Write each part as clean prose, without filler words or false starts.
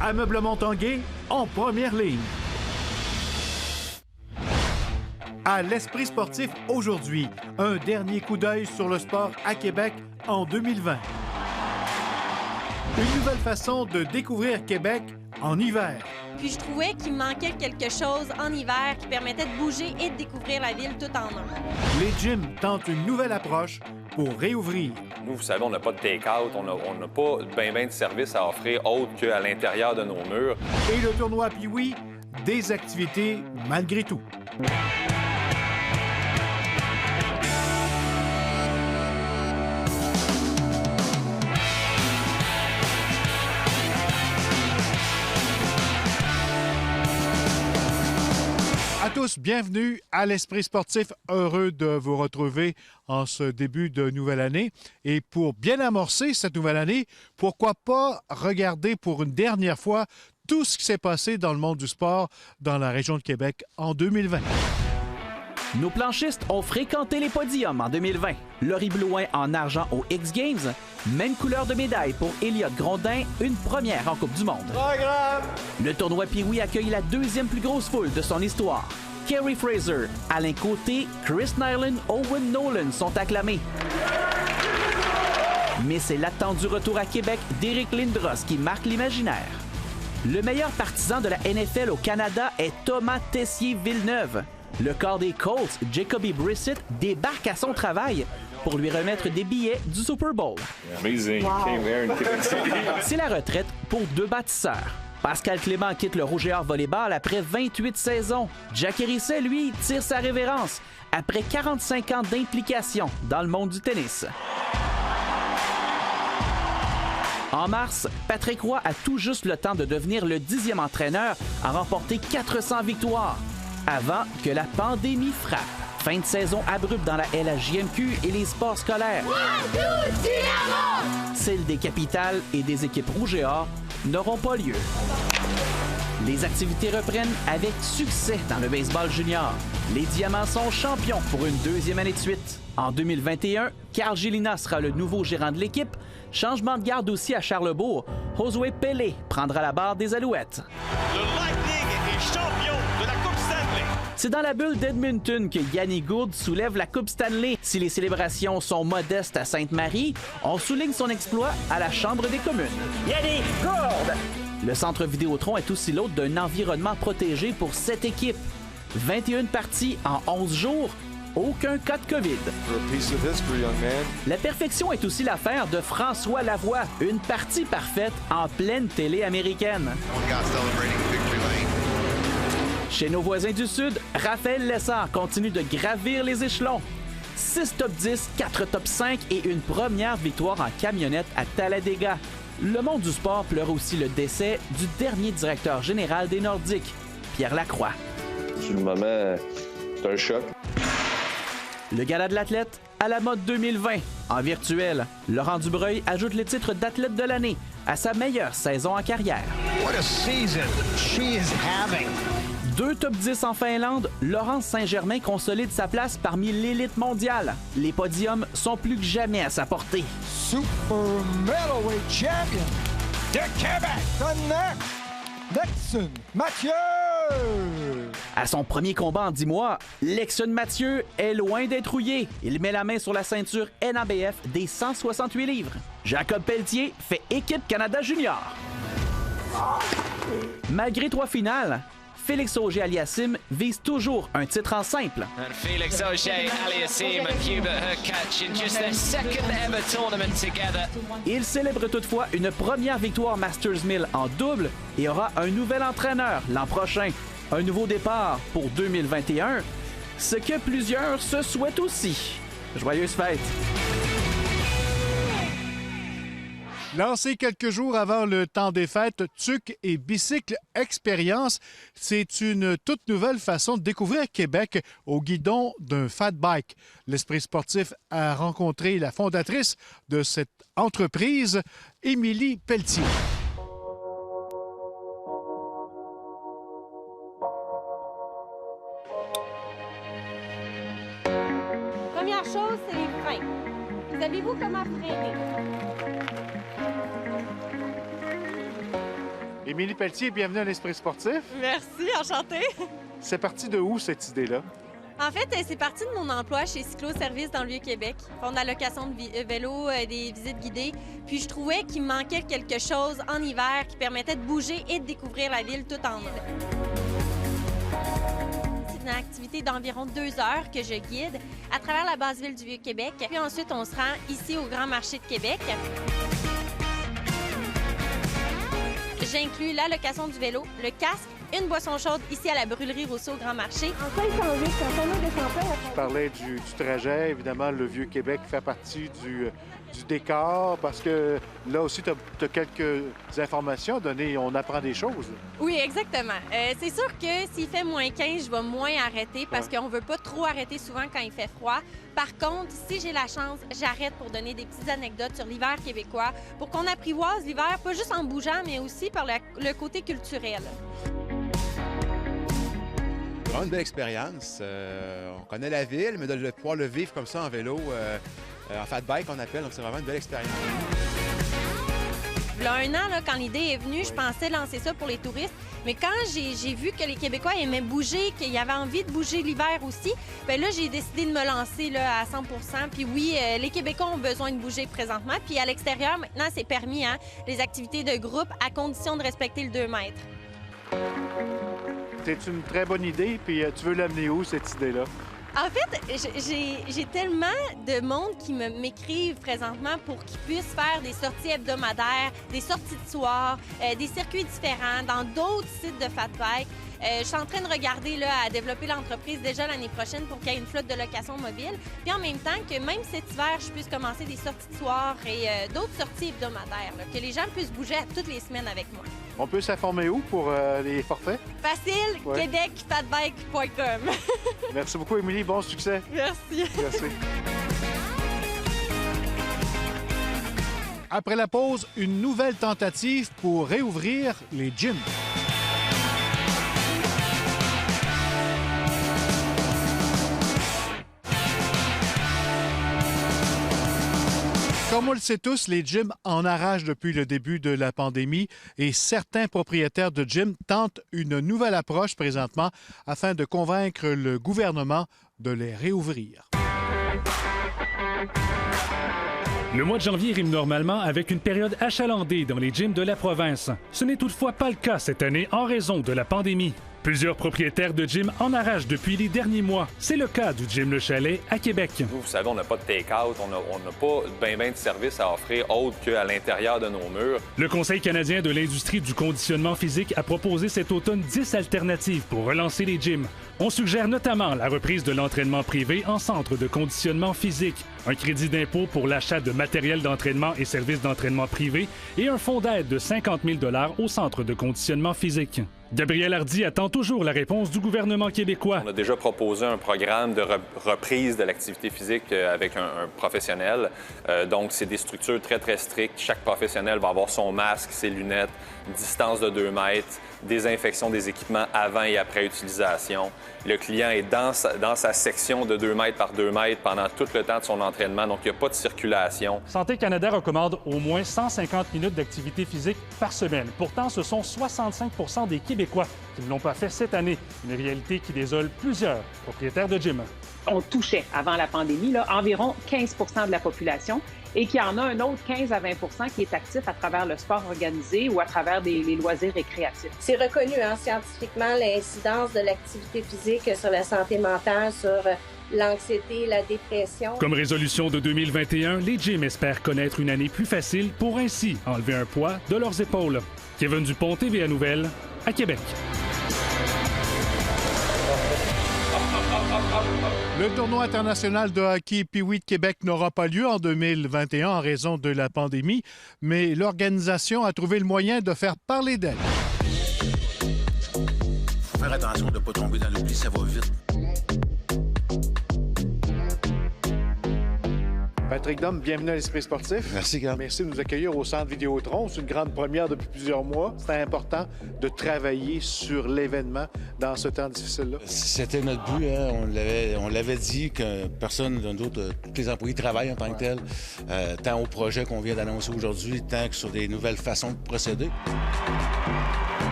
Ameublement Tanguay en première ligne. À l'Esprit sportif aujourd'hui, un dernier coup d'œil sur le sport à Québec en 2020. Une nouvelle façon de découvrir Québec en hiver. Puis je trouvais qu'il manquait quelque chose en hiver qui permettait de bouger et de découvrir la ville tout en un. Les gyms tentent une nouvelle approche pour réouvrir. Nous, vous savez, on n'a pas de take-out, on n'a pas ben de services à offrir autre qu'à l'intérieur de nos murs. Et le tournoi Pee-Wee, des activités malgré tout. À tous, bienvenue à l'Esprit sportif. Heureux de vous retrouver en ce début de nouvelle année. Et pour bien amorcer cette nouvelle année, pourquoi pas regarder pour une dernière fois tout ce qui s'est passé dans le monde du sport dans la région de Québec en 2020. Nos planchistes ont fréquenté les podiums en 2020. Laurie Blouin en argent aux X Games. Même couleur de médaille pour Elliott Grondin, une première en Coupe du Monde. Le tournoi Pee-Wee accueille la deuxième plus grosse foule de son histoire. Kerry Fraser, Alain Côté, Chris Nyland, Owen Nolan sont acclamés. Mais c'est l'attendu retour à Québec d'Éric Lindros qui marque l'imaginaire. Le meilleur partisan de la NFL au Canada est Thomas Tessier-Villeneuve. Le corps des Colts, Jacoby Brissett, débarque à son travail pour lui remettre des billets du Super Bowl. C'est la retraite pour deux bâtisseurs. Pascal Clément quitte le Rouge et Or Volleyball après 28 saisons. Jack Hérisset, lui, tire sa révérence après 45 ans d'implication dans le monde du tennis. En mars, Patrick Roy a tout juste le temps de devenir le 10e entraîneur à remporter 400 victoires avant que la pandémie frappe. Fin de saison abrupte dans la LHJMQ et les sports scolaires. Celles des capitales et des équipes rouges et or n'auront pas lieu. Les activités reprennent avec succès dans le baseball junior. Les Diamants sont champions pour une deuxième année de suite. En 2021, Carl Gélina sera le nouveau gérant de l'équipe. Changement de garde aussi à Charlebourg. Josué Pelé prendra la barre des Alouettes. Le Lightning est champion de la Coupe Stanley. C'est dans la bulle d'Edmonton que Yanni Gourde soulève la Coupe Stanley. Si les célébrations sont modestes à Sainte-Marie, on souligne son exploit à la Chambre des communes. Yanni Gourde! Le centre Vidéotron est aussi l'hôte d'un environnement protégé pour 7 équipes. 21 parties en 11 jours, aucun cas de COVID. La perfection est aussi l'affaire de François Lavoie, une partie parfaite en pleine télé américaine. Chez nos voisins du Sud, Raphaël Lessard continue de gravir les échelons. 6 top 10, 4 top 5 et une première victoire en camionnette à Talladega. Le monde du sport pleure aussi le décès du dernier directeur général des Nordiques, Pierre Lacroix. Sur le moment, c'est un choc. Le gala de l'athlète à la mode 2020. En virtuel, Laurent Dubreuil ajoute le titre d'athlète de l'année à sa meilleure saison en carrière. What a season she is having. 2 top 10 en Finlande, Laurence Saint-Germain consolide sa place parmi l'élite mondiale. Les podiums sont plus que jamais à sa portée. Super middleweight champion de Québec, the Lexon Mathieu! À son premier combat en 10 mois, Lexon Mathieu est loin d'être rouillé. Il met la main sur la ceinture NABF des 168 livres. Jacob Pelletier fait équipe Canada Junior. Malgré 3 finales, Félix Auger-Aliassime vise toujours un titre en simple. And Felix Auger-Aliassime and Hubert Hurkacz in just their second ever tournament together. Il célèbre toutefois une première victoire Masters 1000 en double et aura un nouvel entraîneur l'an prochain. Un nouveau départ pour 2021, ce que plusieurs se souhaitent aussi. Joyeuses fêtes! Lancé quelques jours avant le temps des fêtes, TUC et Bicycle Expérience, c'est une toute nouvelle façon de découvrir Québec au guidon d'un fat bike. L'Esprit sportif a rencontré la fondatrice de cette entreprise, Émilie Pelletier. Première chose, c'est les freins. Savez-vous comment freiner? Émilie Pelletier, bienvenue à l'Esprit sportif. Merci, enchantée. C'est parti de où, cette idée-là? En fait, c'est parti de mon emploi chez Cyclo-Service dans le Vieux-Québec. On a la location de vélo, des visites guidées. Puis je trouvais qu'il me manquait quelque chose en hiver qui permettait de bouger et de découvrir la ville tout en un. C'est une activité d'environ 2 heures que je guide à travers la base ville du Vieux-Québec. Puis ensuite, on se rend ici au Grand Marché de Québec. J'inclus la location du vélo, le casque, une boisson chaude ici à la brûlerie Rousseau au Grand Marché. En 508, quand on a des champagne... Tu parlais du trajet. Évidemment, le Vieux-Québec fait partie du décor parce que là aussi, tu as quelques informations à donner. On apprend des choses. Oui, exactement. C'est sûr que s'il fait moins 15, je vais moins arrêter parce qu'on ne veut pas trop arrêter souvent quand il fait froid. Par contre, si j'ai la chance, j'arrête pour donner des petites anecdotes sur l'hiver québécois pour qu'on apprivoise l'hiver, pas juste en bougeant, mais aussi par le côté culturel. Vraiment une belle expérience. On connaît la ville, mais de pouvoir le vivre comme ça en vélo, en fat bike on appelle, donc c'est vraiment une belle expérience. Il y a 1 an, là, quand l'idée est venue, je pensais lancer ça pour les touristes. Mais quand j'ai vu que les Québécois aimaient bouger, qu'ils avaient envie de bouger l'hiver aussi, bien là, j'ai décidé de me lancer là, à 100 %. Puis oui, les Québécois ont besoin de bouger présentement. Puis à l'extérieur, maintenant, c'est permis, hein, les activités de groupe à condition de respecter le 2 mètres. C'est une très bonne idée, puis tu veux l'amener où, cette idée-là? En fait, j'ai tellement de monde qui m'écrivent présentement pour qu'ils puissent faire des sorties hebdomadaires, des sorties de soir, des circuits différents dans d'autres sites de fat bike. Je suis en train de regarder là, à développer l'entreprise déjà l'année prochaine pour qu'il y ait une flotte de location mobile. Puis en même temps que même cet hiver, je puisse commencer des sorties de soir et d'autres sorties hebdomadaires, là, que les gens puissent bouger toutes les semaines avec moi. On peut s'informer où pour les forfaits? Facile, ouais. québecfatbike.com. Merci beaucoup, Émilie. Bon succès. Merci. Merci. Après la pause, une nouvelle tentative pour réouvrir les gyms. Comme on le sait tous, les gyms en arrachent depuis le début de la pandémie et certains propriétaires de gyms tentent une nouvelle approche présentement afin de convaincre le gouvernement de les réouvrir. Le mois de janvier rime normalement avec une période achalandée dans les gyms de la province. Ce n'est toutefois pas le cas cette année en raison de la pandémie. Plusieurs propriétaires de gym en arrachent depuis les derniers mois. C'est le cas du Gym Le Chalet à Québec. Vous savez, on n'a pas de take-out, on n'a pas ben de services à offrir autre qu'à l'intérieur de nos murs. Le Conseil canadien de l'industrie du conditionnement physique a proposé cet automne 10 alternatives pour relancer les gyms. On suggère notamment la reprise de l'entraînement privé en centre de conditionnement physique, un crédit d'impôt pour l'achat de matériel d'entraînement et services d'entraînement privé et un fonds d'aide de 50 000 $ au centre de conditionnement physique. Gabriel Hardy attend toujours la réponse du gouvernement québécois. On a déjà proposé un programme de reprise de l'activité physique avec un professionnel. Donc, c'est des structures très, très strictes. Chaque professionnel va avoir son masque, ses lunettes, une distance de 2 mètres, désinfection des équipements avant et après utilisation. Le client est dans sa section de 2 mètres par 2 mètres pendant tout le temps de son entraînement, donc il n'y a pas de circulation. Santé Canada recommande au moins 150 minutes d'activité physique par semaine. Pourtant, ce sont 65 % des Québécois qui ne l'ont pas fait cette année, une réalité qui désole plusieurs propriétaires de gym. On touchait, avant la pandémie, là, environ 15 % de la population et qu'il y en a un autre 15 à 20 % qui est actif à travers le sport organisé ou à travers les loisirs récréatifs. C'est reconnu scientifiquement l'incidence de l'activité physique sur la santé mentale, sur l'anxiété, la dépression. Comme résolution de 2021, les gyms espèrent connaître une année plus facile pour ainsi enlever un poids de leurs épaules. Kevin Dupont, TVA Nouvelles, à Québec. Le tournoi international de hockey Pee-Wee de Québec n'aura pas lieu en 2021 en raison de la pandémie, mais l'organisation a trouvé le moyen de faire parler d'elle. Faut faire attention de ne pas tomber dans l'oubli, ça va vite. Patrick Dom, bienvenue à l'Esprit sportif. Merci, Gab. Merci de nous accueillir au Centre Vidéotron. C'est une grande première depuis plusieurs mois. C'était important de travailler sur l'événement dans ce temps difficile-là. C'était notre but. Hein? On l'avait dit que personne d'autre, tous les employés travaillent en tant que tel, tant au projet qu'on vient d'annoncer aujourd'hui, tant que sur des nouvelles façons de procéder.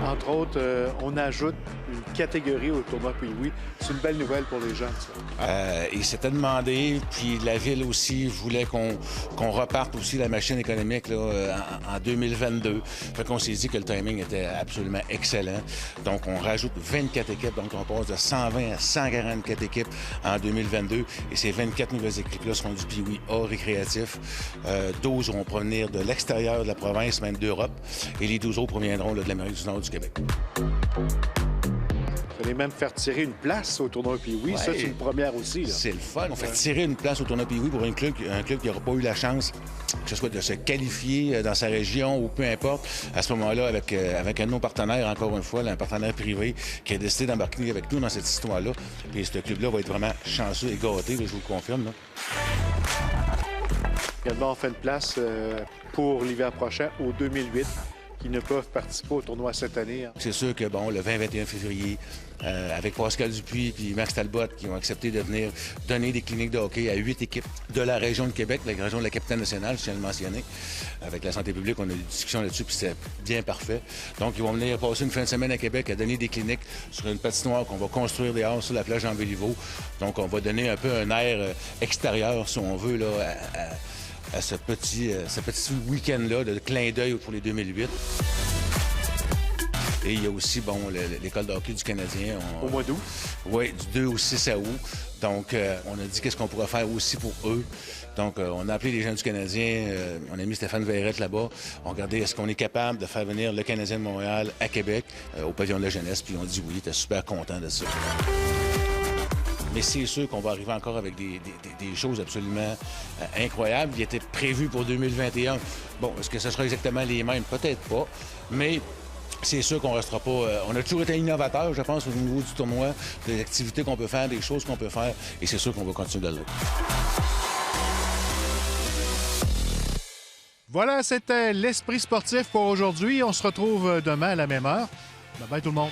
Entre autres, on ajoute une catégorie au tournoi Pee-Wee. C'est une belle nouvelle pour les gens, ça. Il s'était demandé, puis la Ville aussi voulait qu'on reparte aussi la machine économique là, en 2022. Fait qu'on s'est dit que le timing était absolument excellent. Donc, on rajoute 24 équipes. Donc, on passe de 120 à 144 équipes en 2022. Et ces 24 nouvelles équipes-là seront du Pee-Wee A récréatif. 12 vont provenir de l'extérieur de la province, même d'Europe. Et les 12 autres proviendront là, de l'Amérique du Nord du Québec. Vous allez même faire tirer une place au tournoi Pee-Wee. Ouais. Ça, c'est une première aussi. C'est le fun. On fait tirer une place au tournoi Pee-Wee pour un club qui n'aura pas eu la chance, que ce soit de se qualifier dans sa région ou peu importe. À ce moment-là, avec un de nos partenaires, encore une fois, là, un partenaire privé qui a décidé d'embarquer avec nous dans cette histoire-là. Puis ce club-là va être vraiment chanceux et gâté, je vous le confirme. Là. Également, on fait une place pour l'hiver prochain, au 2008. Qui ne peuvent participer au tournoi cette année. Hein. C'est sûr que, bon, le 20-21 février, avec Pascal Dupuis et Max Talbot, qui ont accepté de venir donner des cliniques de hockey à 8 équipes de la région de Québec, la région de la capitale nationale, je tiens à le mentionner. Avec la santé publique, on a eu des discussions là-dessus, puis c'est bien parfait. Donc, ils vont venir passer une fin de semaine à Québec à donner des cliniques sur une patinoire qu'on va construire dehors sur la plage en Béliveau. Donc, on va donner un peu un air extérieur, si on veut, là, à ce petit week-end-là de clin d'œil pour les 2008. Et il y a aussi, bon, l'école de hockey du Canadien. Au mois d'août? Oui, du 2 au 6 août. Donc, on a dit qu'est-ce qu'on pourrait faire aussi pour eux. Donc, on a appelé les gens du Canadien. On a mis Stéphane Verrette là-bas. On regardait est-ce qu'on est capable de faire venir le Canadien de Montréal à Québec, au pavillon de la jeunesse. Puis on dit oui, ils étaient super contents de ça. Mais c'est sûr qu'on va arriver encore avec des choses absolument incroyables. Il était prévu pour 2021. Bon, est-ce que ce sera exactement les mêmes? Peut-être pas. Mais c'est sûr qu'on ne restera pas... on a toujours été innovateur, je pense, au niveau du tournoi, des activités qu'on peut faire, des choses qu'on peut faire. Et c'est sûr qu'on va continuer de l'être. Voilà, c'était l'Esprit sportif pour aujourd'hui. On se retrouve demain à la même heure. Bye bye tout le monde.